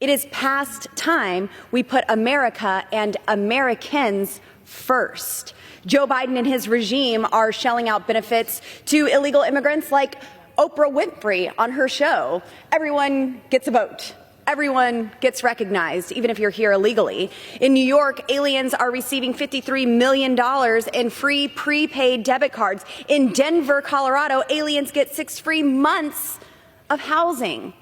It is past time we put America and Americans first. Joe Biden and his regime are shelling out benefits to illegal immigrants like Oprah Winfrey on her show. Everyone gets a vote. Everyone gets recognized, even if you're here illegally. In New York, aliens are receiving $53 million in free prepaid debit cards. In Denver, Colorado, aliens get 6 free months of housing.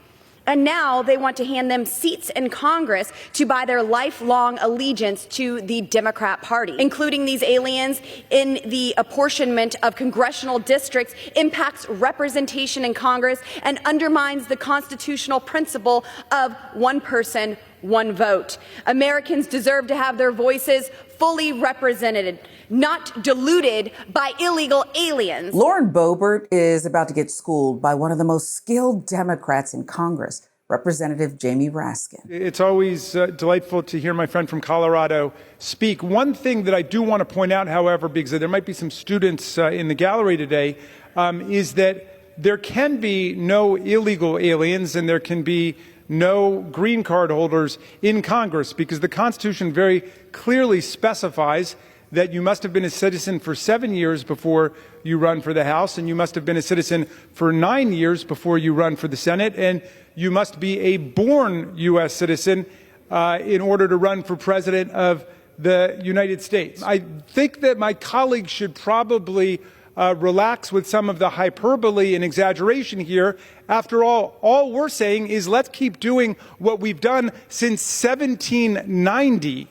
And now they want to hand them seats in Congress to buy their lifelong allegiance to the Democrat Party. Including these aliens in the apportionment of congressional districts impacts representation in Congress and undermines the constitutional principle of one person, one vote. Americans deserve to have their voices fully represented, not diluted by illegal aliens. Lauren Boebert is about to get schooled by one of the most skilled Democrats in Congress, Representative Jamie Raskin. It's always delightful to hear my friend from Colorado speak. One thing that I do want to point out, however, because there might be some students in the gallery today, is that there can be no illegal aliens and there can be no green card holders in Congress, because the Constitution very clearly specifies that you must have been a citizen for 7 years before you run for the House, and you must have been a citizen for 9 years before you run for the Senate, and you must be a born U.S. citizen in order to run for president of the United States. I think that my colleagues should probably relax with some of the hyperbole and exaggeration here. After all we're saying is let's keep doing what we've done since 1790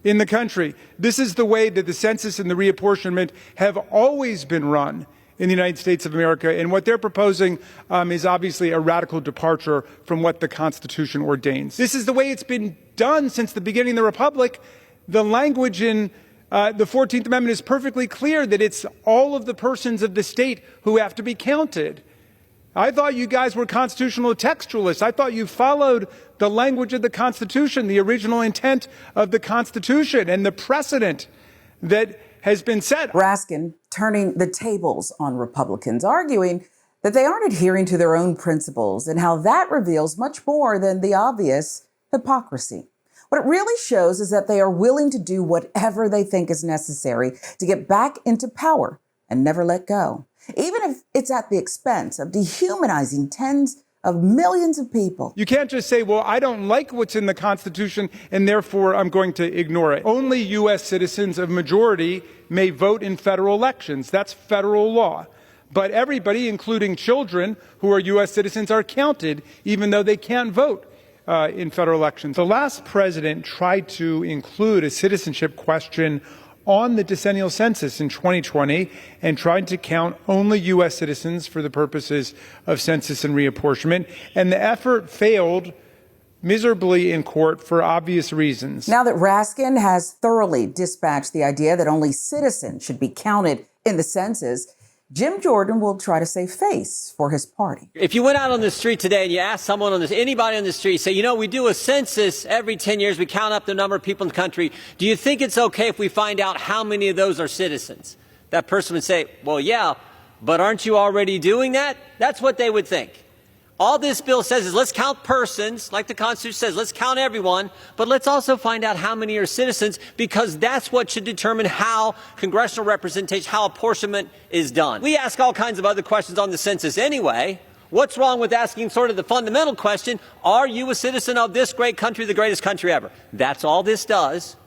in the country. This is the way that the census and the reapportionment have always been run in the United States of America. And what they're proposing is obviously a radical departure from what the Constitution ordains. This is the way it's been done since the beginning of the Republic. The language in the 14th Amendment is perfectly clear that it's all of the persons of the state who have to be counted. I thought you guys were constitutional textualists. I thought you followed the language of the Constitution, the original intent of the Constitution, and the precedent that has been set. Raskin turning the tables on Republicans, arguing that they aren't adhering to their own principles and how that reveals much more than the obvious hypocrisy. What it really shows is that they are willing to do whatever they think is necessary to get back into power and never let go, even if it's at the expense of dehumanizing tens of millions of people. You can't just say, well, I don't like what's in the Constitution, and therefore I'm going to ignore it. Only U.S. citizens of majority may vote in federal elections. That's federal law. But everybody, including children who are U.S. citizens, are counted, even though they can't vote in federal elections. The last president tried to include a citizenship question on the decennial census in 2020 and tried to count only U.S. citizens for the purposes of census and reapportionment. And the effort failed miserably in court for obvious reasons. Now that Raskin has thoroughly dispatched the idea that only citizens should be counted in the census, Jim Jordan will try to save face for his party. If you went out on the street today and you asked someone anybody on the street, say, you know, we do a census every 10 years. We count up the number of people in the country. Do you think it's okay if we find out how many of those are citizens? That person would say, well, yeah, but aren't you already doing that? That's what they would think. All this bill says is let's count persons, like the Constitution says, let's count everyone, but let's also find out how many are citizens, because that's what should determine how congressional representation, how apportionment is done. We ask all kinds of other questions on the census anyway. What's wrong with asking sort of the fundamental question, are you a citizen of this great country, the greatest country ever? That's all this does.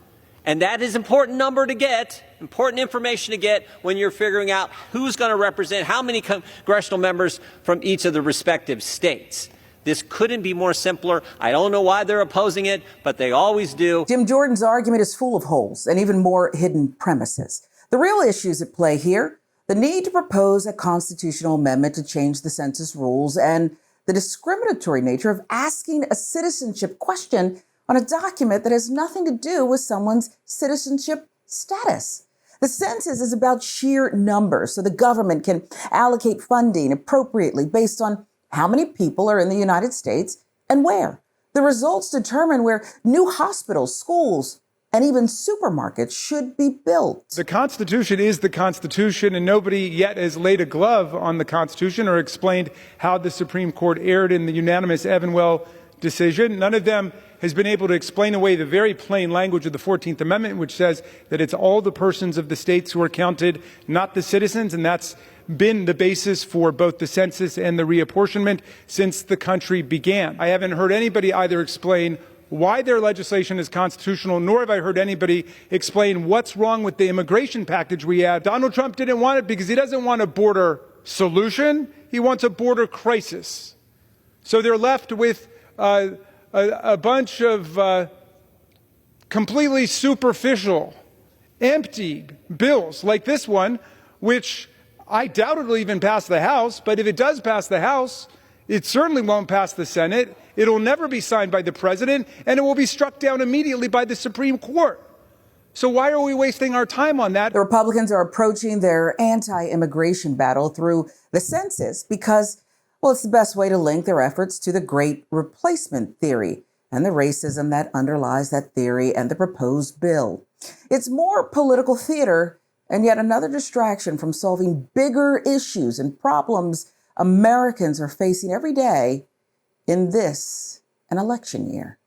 And that is important number to get, important information to get when you're figuring out who's going to represent how many congressional members from each of the respective states. This couldn't be more simpler. I don't know why they're opposing it, but they always do. Jim Jordan's argument is full of holes and even more hidden premises. The real issues at play here, the need to propose a constitutional amendment to change the census rules and the discriminatory nature of asking a citizenship question on a document that has nothing to do with someone's citizenship status. The census is about sheer numbers, so the government can allocate funding appropriately based on how many people are in the United States and where. The results determine where new hospitals, schools, and even supermarkets should be built. The Constitution is the Constitution, and nobody yet has laid a glove on the Constitution or explained how the Supreme Court erred in the unanimous Evanwell decision. None of them has been able to explain away the very plain language of the 14th Amendment, which says that it's all the persons of the states who are counted, not the citizens, and that's been the basis for both the census and the reapportionment since the country began. I haven't heard anybody either explain why their legislation is constitutional, nor have I heard anybody explain what's wrong with the immigration package we had. Donald Trump didn't want it because he doesn't want a border solution. He wants a border crisis. So they're left with a bunch of completely superficial, empty bills like this one, which I doubt it'll even pass the House. But if it does pass the House, it certainly won't pass the Senate. It'll never be signed by the president, and it will be struck down immediately by the Supreme Court. So why are we wasting our time on that? The Republicans are approaching their anti-immigration battle through the census because, well, it's the best way to link their efforts to the Great Replacement theory and the racism that underlies that theory and the proposed bill. It's more political theater and yet another distraction from solving bigger issues and problems Americans are facing every day in this, an election year.